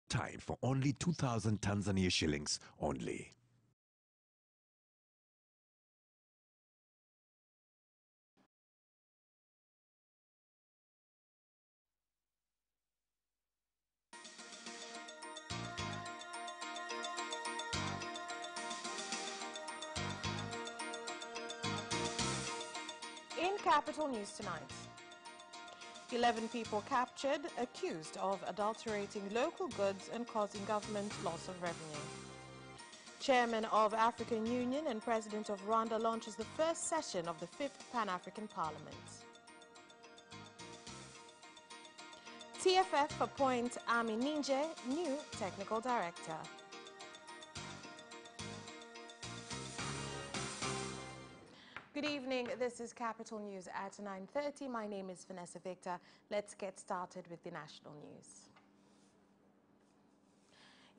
time for only 2,000 Tanzania shillings only. In Capital News tonight, 11 people captured accused of adulterating local goods and causing government loss of revenue. Chairman of African Union and President of Rwanda launches the first session of the 5th Pan-African Parliament. TFF appoints Ami Ninje new technical director. Good evening, this is Capital News at 9:30. My name is Vanessa Victor. Let's get started with the national news.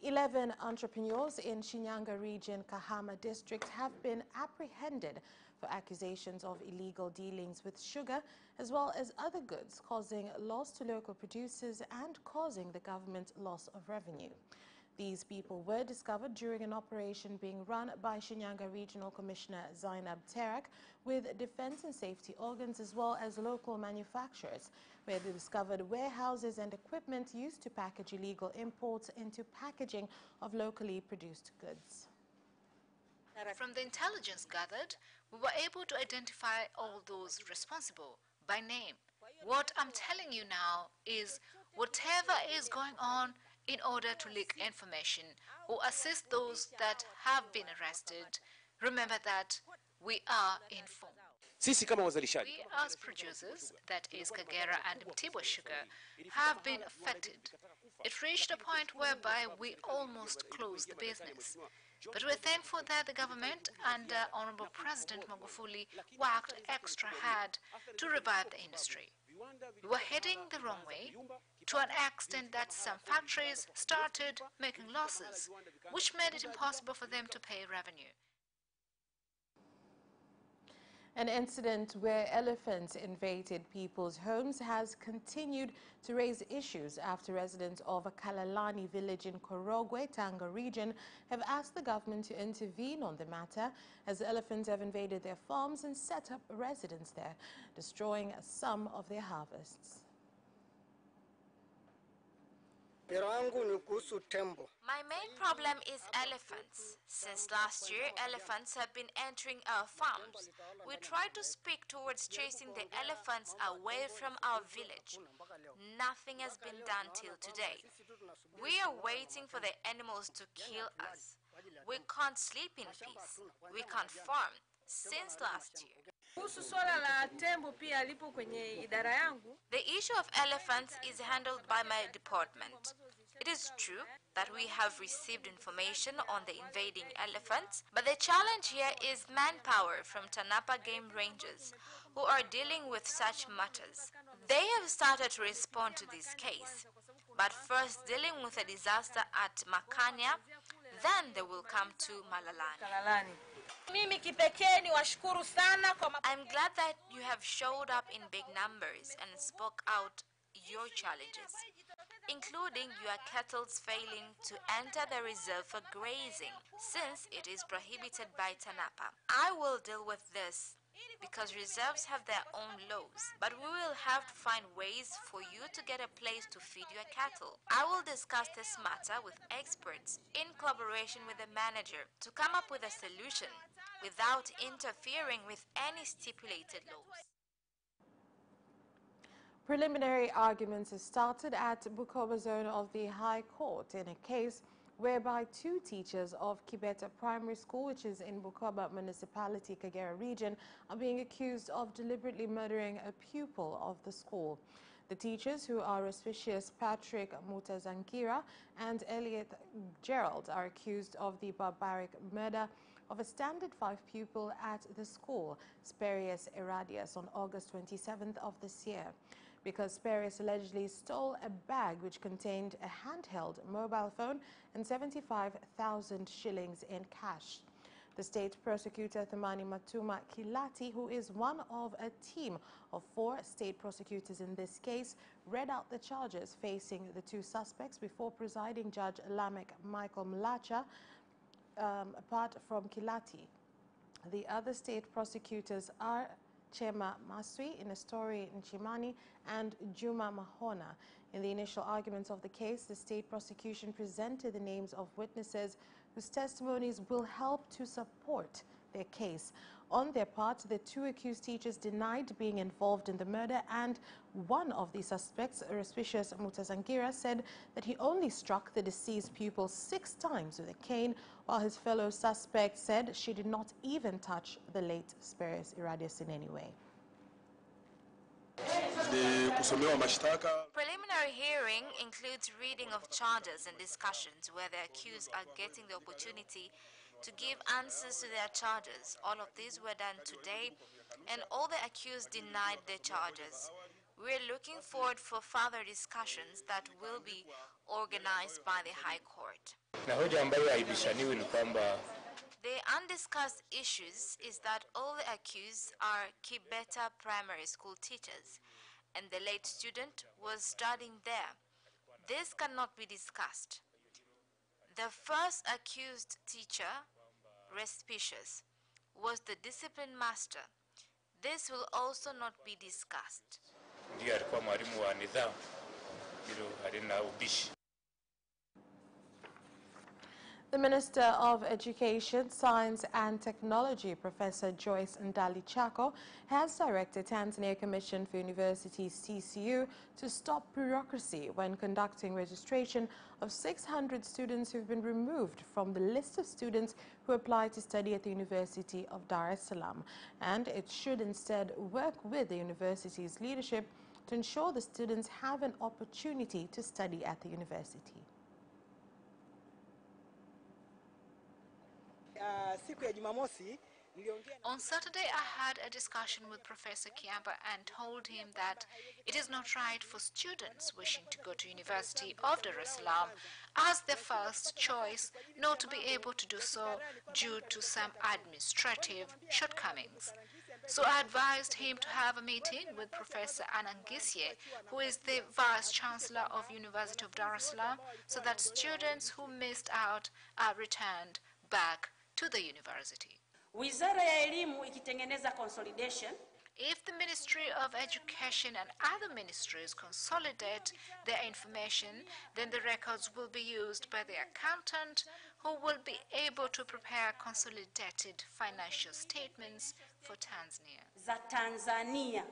11 entrepreneurs in Shinyanga region, Kahama district have been apprehended for accusations of illegal dealings with sugar as well as other goods, causing loss to local producers and causing the government loss of revenue. These people were discovered during an operation being run by Shinyanga Regional Commissioner Zainab Terak with defense and safety organs as well as local manufacturers, where they discovered warehouses and equipment used to package illegal imports into packaging of locally produced goods. From the intelligence gathered, we were able to identify all those responsible by name. What I'm telling you now is whatever is going on, in order to leak information or assist those that have been arrested, remember that we are informed. We as producers, that is Kagera and Mtibwa Sugar, have been affected. It reached a point whereby we almost closed the business. But we're thankful that the government under Honorable President Magufuli worked extra hard to revive the industry. We were heading the wrong way to an extent that some factories started making losses, which made it impossible for them to pay revenue. An incident where elephants invaded people's homes has continued to raise issues after residents of a Kalalani village in Korogwe, Tanga region have asked the government to intervene on the matter as elephants have invaded their farms and set up residence there, destroying some of their harvests. My main problem is elephants. Since last year, elephants have been entering our farms. We tried to speak towards chasing the elephants away from our village. Nothing has been done till today. We are waiting for the animals to kill us. We can't sleep in peace. We can't farm since last year. The issue of elephants is handled by my department. It is true that we have received information on the invading elephants, but the challenge here is manpower from Tanapa Game Rangers who are dealing with such matters. They have started to respond to this case, but first dealing with a disaster at Makanya, then they will come to Malalani. I'm glad that you have showed up in big numbers and spoke out your challenges, including your kettles failing to enter the reserve for grazing, since it is prohibited by TANAPA. I will deal with this because reserves have their own laws, but we will have to find ways for you to get a place to feed your cattle. I will discuss this matter with experts in collaboration with the manager to come up with a solution without interfering with any stipulated laws. Preliminary arguments have started at Bukoba zone of the High Court in a case whereby 2 teachers of Kibeta Primary School, which is in Bukoba Municipality, Kagera region, are being accused of deliberately murdering a pupil of the school. The teachers, who are Auspicious Patrick Mutazankira and Elliot Gerald, are accused of the barbaric murder of a Standard 5 pupil at the school, Sperius Eradius, on August 27th of this year, because Sperius allegedly stole a bag which contained a handheld mobile phone and 75,000 shillings in cash. The state prosecutor, Thumani Matuma Kilati, who is one of a team of 4 state prosecutors in this case, read out the charges facing the 2 suspects before presiding Judge Lamek Michael Mlacha. Apart from Kilati, the other state prosecutors are Chema Maswi, Inestori Nchimani, and Juma Mahona. In the initial arguments of the case, the state prosecution presented the names of witnesses whose testimonies will help to support their case. On their part, the 2 accused teachers denied being involved in the murder, and one of the suspects, Respicious Mutazangira, said that he only struck the deceased pupil 6 times with a cane, while his fellow suspect said she did not even touch the late Spurious Iradius in any way. Preliminary hearing includes reading of charges and discussions where the accused are getting the opportunity to give answers to their charges. All of these were done today, and all the accused denied their charges. We're looking forward for further discussions that will be organized by the High Court. The undiscussed issues is that all the accused are Kibeta primary school teachers, and the late student was studying there. This cannot be discussed. The first accused teacher, Respicious, was the discipline master. This will also not be discussed. The Minister of Education, Science and Technology, Professor Joyce Ndali Chako, has directed Tanzania Commission for Universities, TCU, to stop bureaucracy when conducting registration of 600 students who have been removed from the list of students who apply to study at the University of Dar es Salaam. And it should instead work with the university's leadership to ensure the students have an opportunity to study at the university. On Saturday, I had a discussion with Professor Kiamba and told him that it is not right for students wishing to go to University of Dar es Salaam as their first choice not to be able to do so due to some administrative shortcomings. So I advised him to have a meeting with Professor Anangisye, who is the Vice Chancellor of University of Dar es Salaam, so that students who missed out are returned back to the university. Wizara ya Elimu ikitengeneza consolidation. If the Ministry of Education and other ministries consolidate their information, then the records will be used by the accountant, who will be able to prepare consolidated financial statements for Tanzania. Za Tanzania.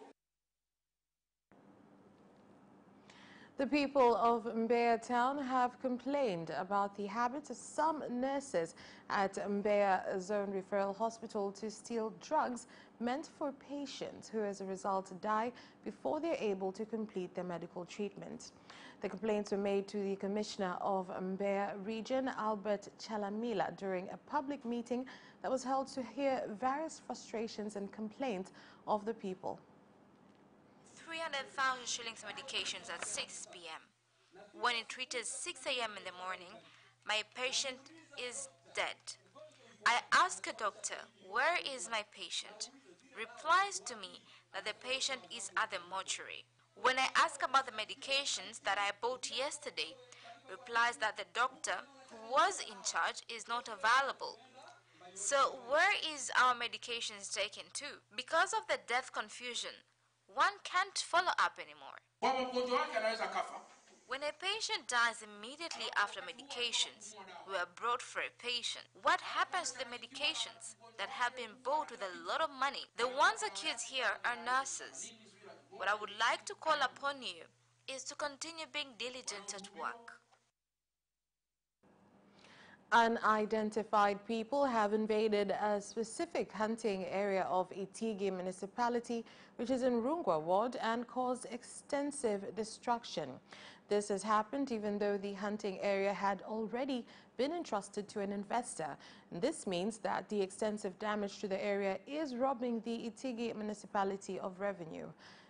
The people of Mbeya town have complained about the habit of some nurses at Mbeya Zone Referral Hospital to steal drugs meant for patients who as a result die before they're able to complete their medical treatment. The complaints were made to the Commissioner of Mbeya Region, Albert Chalamila, during a public meeting that was held to hear various frustrations and complaints of the people. 300,000 shillings medications at 6 p.m. When it reaches 6 a.m. in the morning, my patient is dead. I ask a doctor, where is my patient? Replies to me that the patient is at the mortuary. When I ask about the medications that I bought yesterday, replies that the doctor who was in charge is not available. So where is our medications taken to? Because of the death confusion, one can't follow up anymore. When a patient dies immediately after medications were brought for a patient, what happens to the medications that have been bought with a lot of money? The ones accused here are nurses. What I would like to call upon you is to continue being diligent at work. Unidentified people have invaded a specific hunting area of Itigi municipality, which is in Rungwa ward, and caused extensive destruction. This has happened even though the hunting area had already been entrusted to an investor. And this means that the extensive damage to the area is robbing the Itigi municipality of revenue.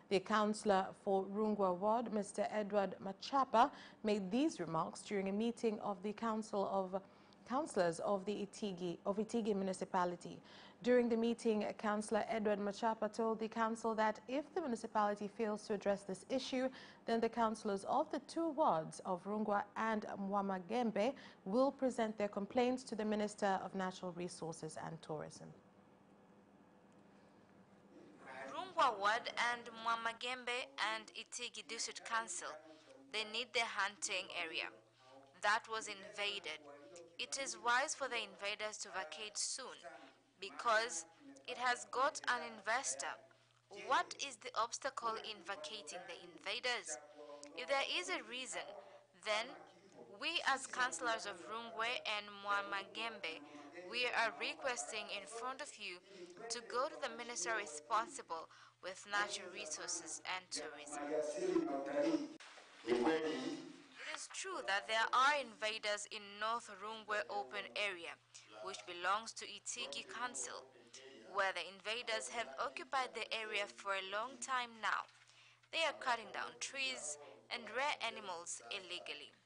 The councillor for Rungwa ward, Mr. Edward Machapa, made these remarks during a meeting of the Council of councillors of the Itigi municipality. During the meeting, Councillor Edward Machapa told the council that if the municipality fails to address this issue, then the councillors of the two wards of Rungwa and Mwamagembe will present their complaints to the Minister of Natural Resources and Tourism. Rungwa Ward and Mwamagembe and Itigi District Council, they need their hunting area. That was invaded. It is wise for the invaders to vacate soon because it has got an investor. What is the obstacle in vacating the invaders? If there is a reason, then we as councillors of Rungwe and Mwamagembe, we are requesting in front of you to go to the minister responsible with natural resources and tourism. It is true that there are invaders in North Rungwe open area, which belongs to Itigi Council, where the invaders have occupied the area for a long time now. They are cutting down trees and rare animals illegally.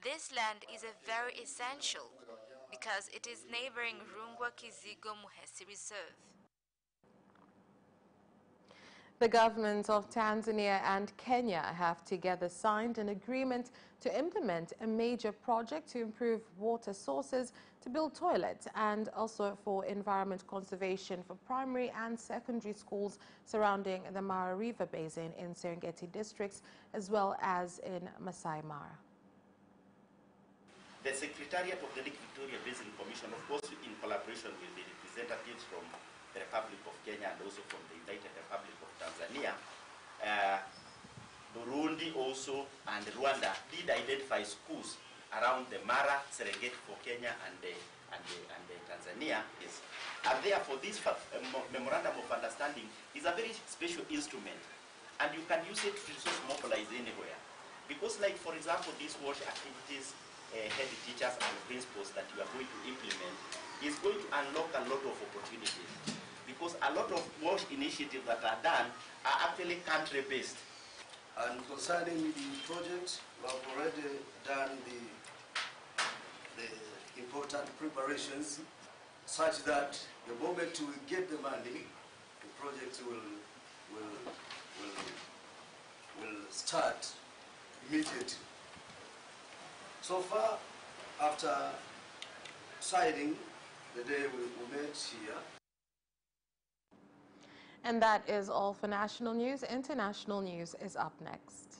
This land is a very essential because it is neighboring Rungwe Kizigo Muhesi Reserve. The governments of Tanzania and Kenya have together signed an agreement to implement a major project to improve water sources, to build toilets, and also for environment conservation for primary and secondary schools surrounding the Mara River Basin in Serengeti districts, as well as in Masai Mara. The Secretariat of the Lake Victoria Basin Commission, of course, in collaboration with the representatives from the Republic of Kenya and also from the United Republic of Tanzania, Burundi also and Rwanda did identify schools around the Mara, Serengeti for Kenya and the Tanzania. Yes. And therefore, this memorandum of understanding is a very special instrument, and you can use it to resource mobilize anywhere. Because, like for example, these WASH activities, head teachers and principals that you are going to implement is going to unlock a lot of opportunities. Because a lot of WASH initiatives that are done are actually country-based. And concerning the project, we have already done the important preparations such that the moment we get the money, the project will start immediately. So far, after signing the day we met here. And that is all for national news. International news is up next.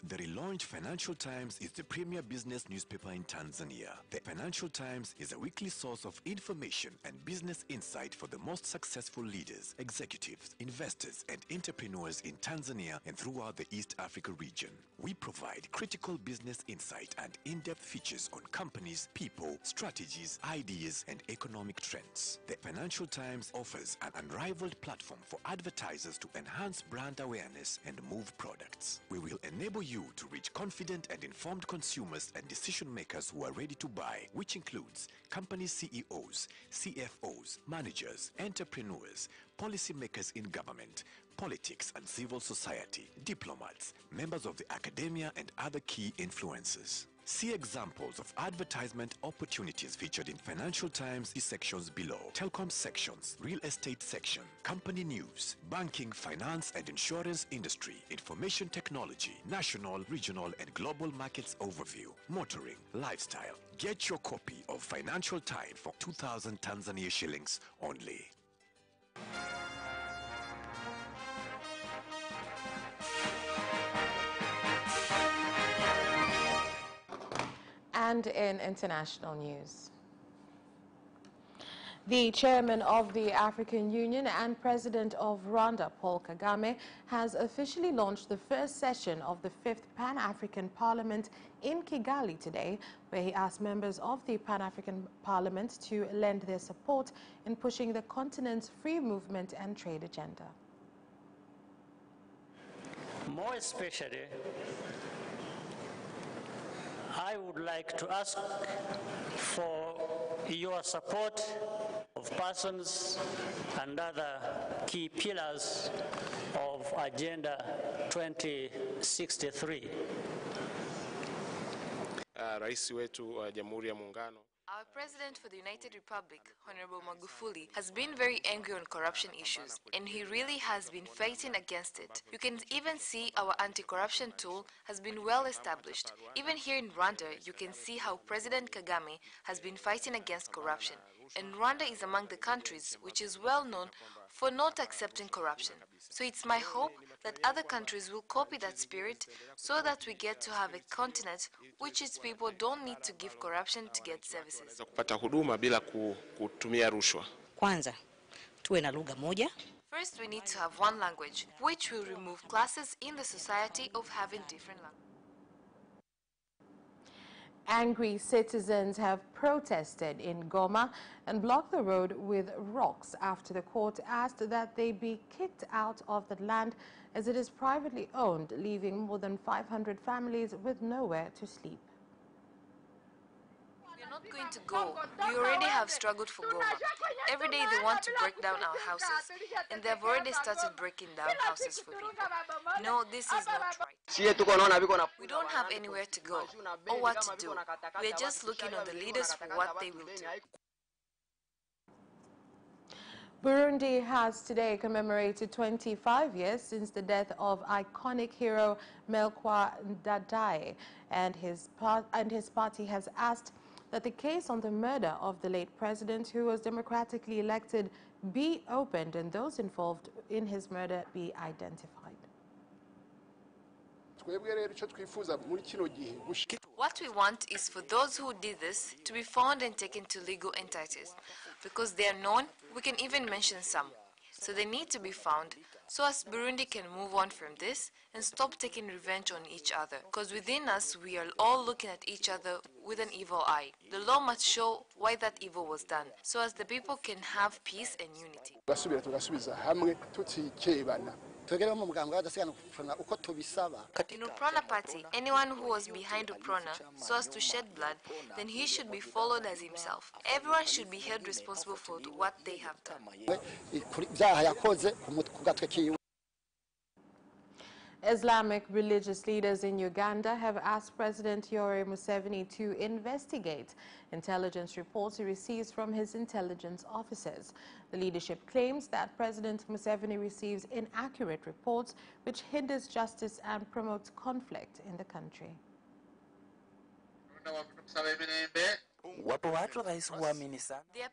The relaunched Financial Times is the premier business newspaper in Tanzania. The Financial Times is a weekly source of information and business insight for the most successful leaders, executives, investors, and entrepreneurs in Tanzania and throughout the East Africa region. We provide critical business insight and in-depth features on companies, people, strategies, ideas, and economic trends. The Financial Times offers an unrivaled platform for advertisers to enhance brand awareness and move products. We will enable you to reach confident and informed consumers and decision makers who are ready to buy, which includes company CEOs, CFOs, managers, entrepreneurs, policymakers in government, politics and civil society, diplomats, members of the academia, and other key influencers. See examples of advertisement opportunities featured in Financial Times sections below. Telecom sections, real estate section, company news, banking, finance and insurance industry, information technology, national, regional and global markets overview, motoring, lifestyle. Get your copy of Financial Times for 2,000 Tanzania shillings only. And in international news, the chairman of the African Union and president of Rwanda, Paul Kagame, has officially launched the first session of the 5th Pan-African Parliament in Kigali today, where he asked members of the Pan-African Parliament to lend their support in pushing the continent's free movement and trade agenda. More especially, I would like to ask for your support of persons and other key pillars of Agenda 2063. rais wetu wa Jamhuri ya Muungano. Our President for the United Republic, Honorable Magufuli, has been very angry on corruption issues, and he really has been fighting against it. You can even see our anti-corruption tool has been well established. Even here in Rwanda, you can see how President Kagame has been fighting against corruption. And Rwanda is among the countries which is well known for not accepting corruption. So it's my hope that other countries will copy that spirit so that we get to have a continent which its people don't need to give corruption to get services. Kupata huduma bila kutumia rushwa. Kwanza tuwe na lugha moja. First, we need to have one language, which will remove classes in the society of having different languages. Angry citizens have protested in Goma and blocked the road with rocks after the court asked that they be kicked out of the land as it is privately owned, leaving more than 500 families with nowhere to sleep. We're not going to go. We already have struggled for Goma. Every day they want to break down our houses, and they've already started breaking down houses for people. No, this is not right. We don't have anywhere to go or what to do. We're just looking on the leaders for what they will do. Burundi has today commemorated 25 years since the death of iconic hero Melchior Ndadaye, and his party has asked that the case on the murder of the late president, who was democratically elected, be opened and those involved in his murder be identified. What we want is for those who did this to be found and taken to legal entities. Because they are known, we can even mention some. So they need to be found, so as Burundi can move on from this and stop taking revenge on each other. Because within us, we are all looking at each other with an evil eye. The law must show why that evil was done, so as the people can have peace and unity. In Uprona party, anyone who was behind Uprona so as to shed blood, then he should be followed as himself. Everyone should be held responsible for what they have done. Islamic religious leaders in Uganda have asked President Yoweri Museveni to investigate intelligence reports he receives from his intelligence officers. The leadership claims that President Museveni receives inaccurate reports which hinders justice and promotes conflict in the country. There are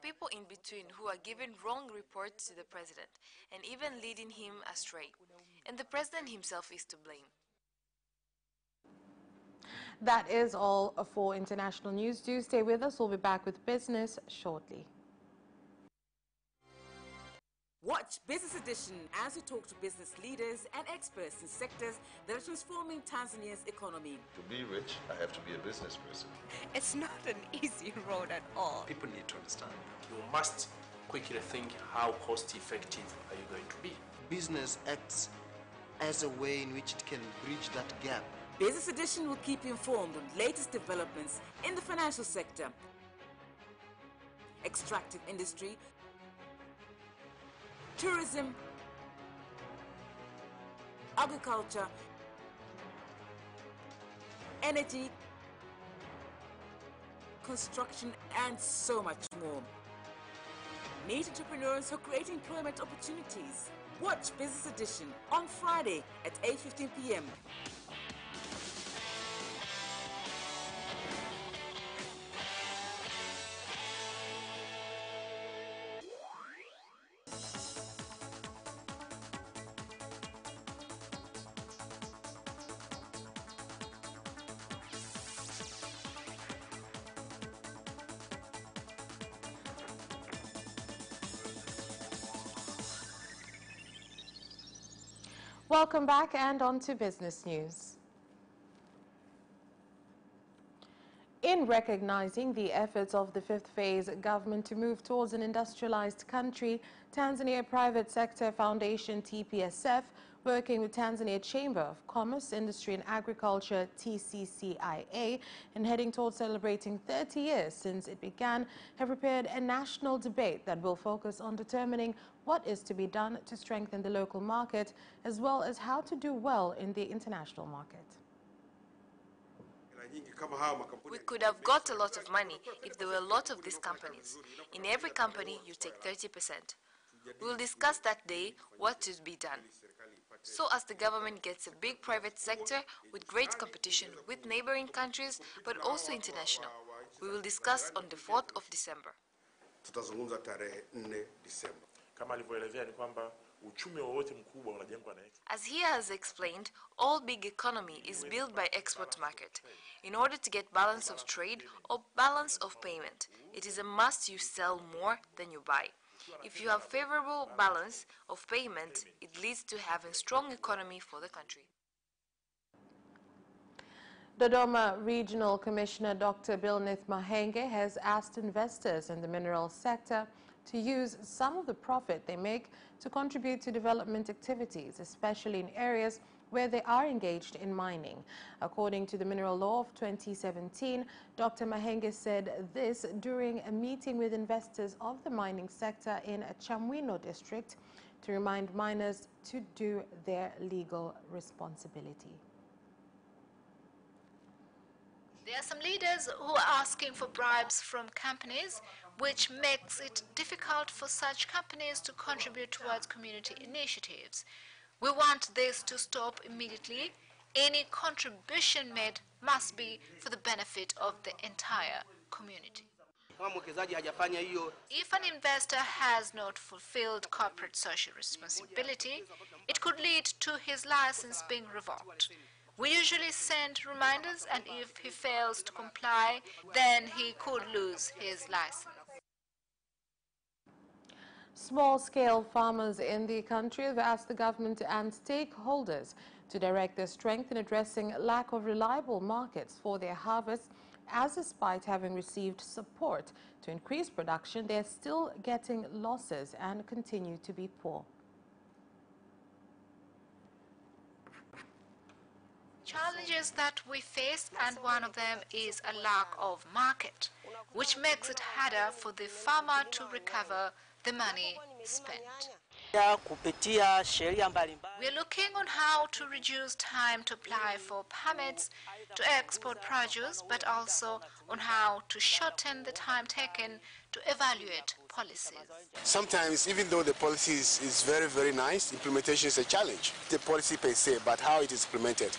people in between who are giving wrong reports to the president and even leading him astray. And the president himself is to blame. That is all for international news. Do stay with us. We'll be back with business shortly. Watch Business Edition as we talk to business leaders and experts in sectors that are transforming Tanzania's economy. To be rich, I have to be a business person. It's not an easy road at all. People need to understand. You must quickly think, how cost effective are you going to be? Business acts as a way in which it can bridge that gap. Business Edition will keep you informed on latest developments in the financial sector, extractive industry, tourism, agriculture, energy, construction, and so much more. Meet entrepreneurs who create employment opportunities. Watch Business Edition on Friday at 8:15 p.m. Welcome back and on to business news. In recognizing the efforts of the fifth phase government to move towards an industrialized country, Tanzania Private Sector Foundation TPSF, working with Tanzania Chamber of Commerce, Industry and Agriculture TCCIA, and heading towards celebrating 30 years since it began, have prepared a national debate that will focus on determining what is to be done to strengthen the local market, as well as how to do well in the international market. We could have got a lot of money if there were a lot of these companies. In every company, you take 30%. We will discuss that day what should be done. So as the government gets a big private sector with great competition with neighboring countries, but also international. We will discuss on the 4th of December. Tutazungumza tarehe 4 Disemba. Kama alivyoelezea ni kwamba uchumi wowote mkubwa unajengwa na export. As he has explained, all big economy is built by export market. In order to get balance of trade or balance of payment, it is a must you sell more than you buy. If you have favorable balance of payment, it leads to having strong economy for the country. Dodoma Regional Commissioner Dr. Bilnith Mahenge has asked investors in the mineral sector to use some of the profit they make to contribute to development activities, especially in areas where they are engaged in mining. According to the Mineral Law of 2017, Dr. Mahenge said this during a meeting with investors of the mining sector in Chamwino district to remind miners to do their legal responsibility. There are some leaders who are asking for bribes from companies, which makes it difficult for such companies to contribute towards community initiatives. We want this to stop immediately. Any contribution made must be for the benefit of the entire community. If an investor has not fulfilled corporate social responsibility, it could lead to his license being revoked. We usually send reminders, and if he fails to comply, then he could lose his license. Small-scale farmers in the country have asked the government and stakeholders to direct their strength in addressing lack of reliable markets for their harvests, as despite having received support to increase production, they are still getting losses and continue to be poor. Challenges that we face, and one of them is a lack of market, which makes it harder for the farmer to recover the money spent. We are looking on how to reduce time to apply for permits to export produce, but also on how to shorten the time taken to evaluate policies. Sometimes, even though the policy is very, very nice, implementation is a challenge. The policy per se, but how it is implemented.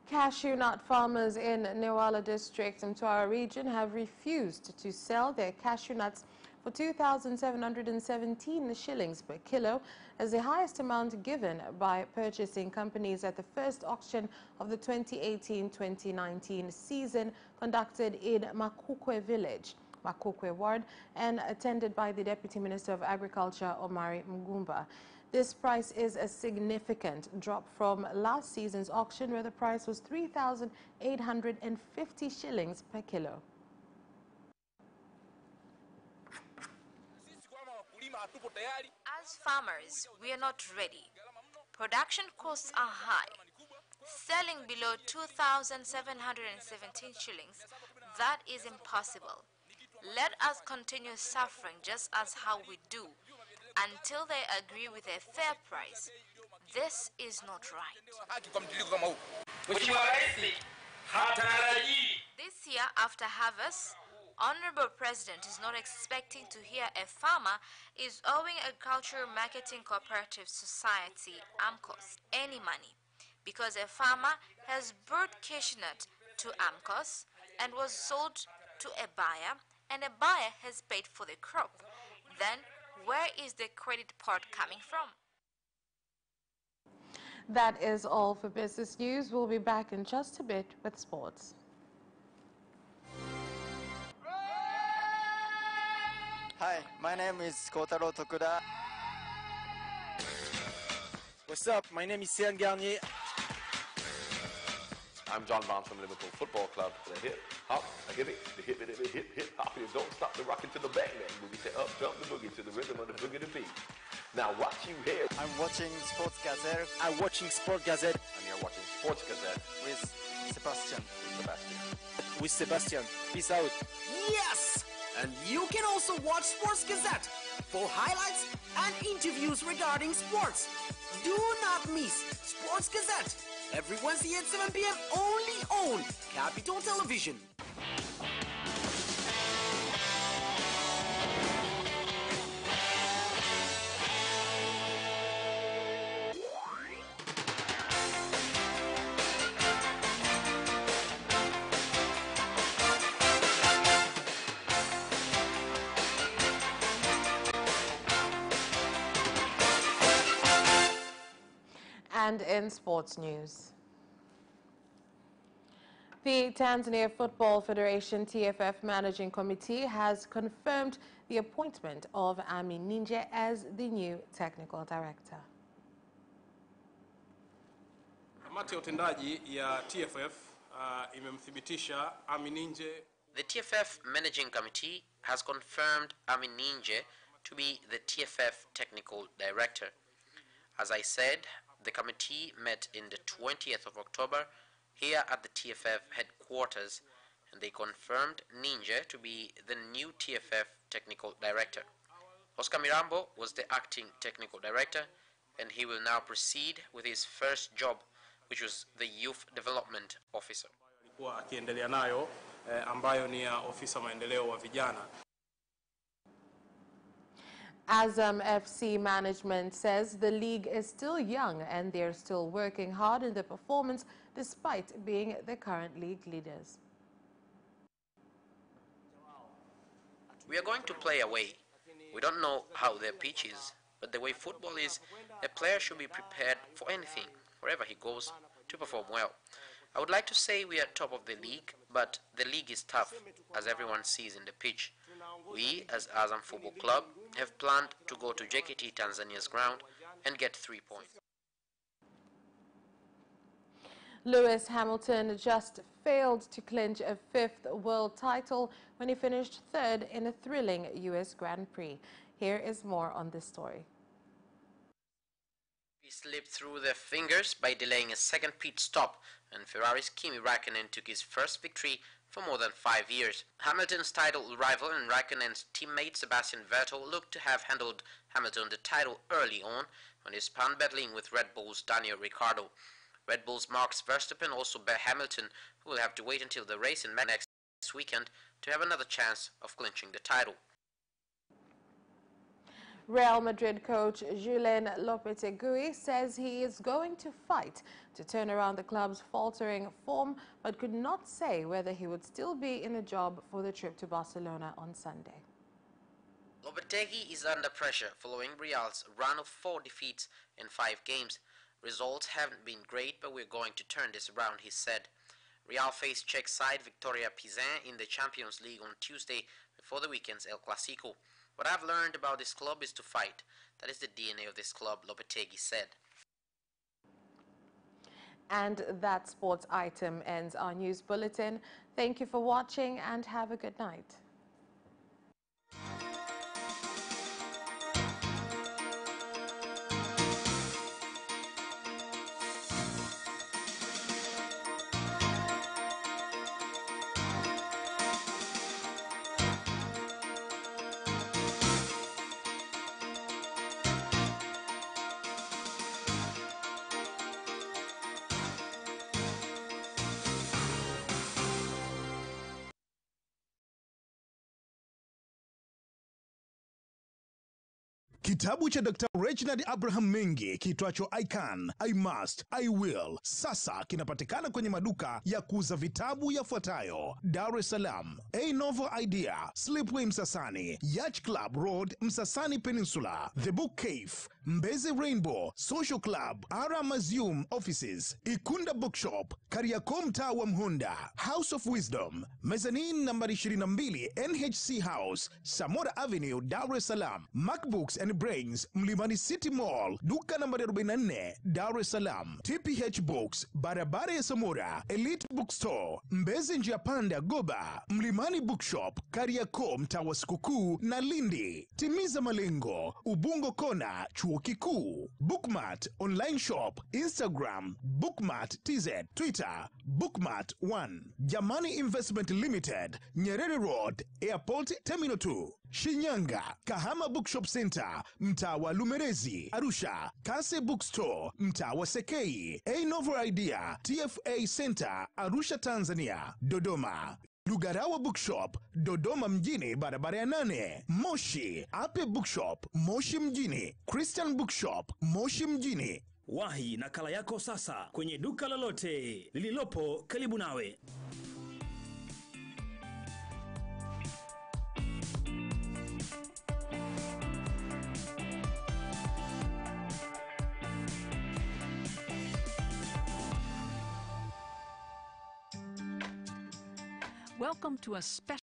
Cashew nut farmers in Newala district and Mtwara region have refused to sell their cashew nuts for 2,717 shillings per kilo as the highest amount given by purchasing companies at the first auction of the 2018-2019 season conducted in Makukwe village, Makukwe ward, and attended by the Deputy Minister of Agriculture, Omari Mgumba. This price is a significant drop from last season's auction, where the price was 3,850 shillings per kilo. As farmers, we are not ready. Production costs are high. Selling below 2,717 shillings, that is impossible. Let us continue suffering just as how we do, until they agree with a fair price. This is not right. This year, after harvest, Honorable President is not expecting to hear a farmer is owing Agricultural Marketing Cooperative Society, AMCOS, any money, because a farmer has brought cashew nut to AMCOS and was sold to a buyer, and a buyer has paid for the crop. Then, where is the credit part coming from? That is all for business news. We'll be back in just a bit with sports. Hi, my name is Kotaro Tokuda. What's up? My name is Sean Garnier. I'm John Barnes from Liverpool Football Club. The hip, hop, a hip, the hip, hip, hop. You don't stop the rockin' to the bang, bang. Boogie, say up, jump the boogie to the rhythm of the boogie to beat. Now what you hear? I'm watching Sports Gazette. I'm watching Sport Gazette. And you're watching Sports Gazette. With Sebastian. With Sebastian. Peace out. Yes! And you can also watch Sports Gazette for highlights, and interviews regarding sports. Do not miss Sports Gazette every Wednesday at 7 p.m. only on Capital Television. And in sports news, the Tanzania Football Federation TFF Managing Committee has confirmed the appointment of Ami Ninje as the new technical director. Kamati ya utendaji ya TFF imemthibitisha Ami Ninje. The TFF Managing Committee has confirmed Ami Ninje to be the TFF Technical Director. As I said, the committee met in the 20th of October here at the TFF headquarters, and they confirmed Ninje to be the new TFF Technical Director. Oscar Mirambo was the acting Technical Director, and he will now proceed with his first job, which was the Youth Development Officer. Akiendelea nayo ambayo ni ya ofisa maendeleo wa vijana. Azam FC management says the league is still young and they're still working hard in their performance despite being the current league leaders. We are going to play away. We don't know how their pitch is, but the way football is, a player should be prepared for anything, wherever he goes, to perform well. I would like to say we are top of the league, but the league is tough, as everyone sees in the pitch. We, as Azam Football Club, have planned to go to JKT Tanzania's ground and get 3 points. Lewis Hamilton just failed to clinch a 5th world title when he finished 3rd in a thrilling US Grand Prix. Here is more on this story. He slipped through their fingers by delaying a second pit stop, and Ferrari's Kimi Räikkönen took his first victory for more than 5 years. Hamilton's title rival and Räikkönen's teammate Sebastian Vettel looked to have handled Hamilton the title early on when he spun battling with Red Bull's Daniel Ricciardo. Red Bull's Max Verstappen also beat Hamilton, who will have to wait until the race in next weekend to have another chance of clinching the title. Real Madrid coach Julen Lopetegui says he is going to fight to turn around the club's faltering form, but could not say whether he would still be in a job for the trip to Barcelona on Sunday. Lopetegui is under pressure following Real's run of 4 defeats in 5 games. Results haven't been great, but we're going to turn this around, he said. Real faced Czech side Victoria Plzeň in the Champions League on Tuesday before the weekend's El Clasico. What I've learned about this club is to fight. That is the DNA of this club, Lopetegui said. And that sports item ends our news bulletin. Thank you for watching and have a good night. Kitabu cha Dr. Reginald Abraham Mengi kitwacho I Can, I Must, I Will sasa kinapatikana kwenye maduka ya kuuza vitabu yafuatayo: Dar es Salaam, A Novel Idea, Slipway Msasani, Yacht Club Road, Msasani Peninsula, The Book Cave, Mbezi Rainbow, Social Club, Ara Museum Offices, Ikunda Bookshop, Kariakoo mtaa wa Mhonda, House of Wisdom, Mezzanine nambari 22, NHC House, Samora Avenue, Dar es Salaam, MacBooks and Brains, Mlimani City Mall, duka nambari 44, Dar es Salaam, TPH Books, barabara ya Samora, Elite Bookstore, Mbezi njia panda Goba, Mlimani Bookshop, Kariakoo mtaa wa Sikukuu na Lindi, Timiza Malengo, Ubungo Kona, Chuo Kikuu, Bookmart Online Shop, Instagram, Bookmart TZ, Twitter, Bookmart 1, Jamani Investment Limited, Nyerere Road, Airport Terminal 2, Shinyanga, Kahama Bookshop Center, mtaa wa Lumerezi. Arusha, Kase Bookstore, mtaa wa Sekei. A Novel Idea, TFA Center, Arusha, Tanzania. Dodoma, Lugarawa Bookshop, Dodoma mjini, barabara ya 8. Moshi, Ape Bookshop, Moshi mjini. Christian Bookshop, Moshi mjini. Wahi nakala yako sasa kwenye duka lolote lililopo karibu nawe. Welcome to a special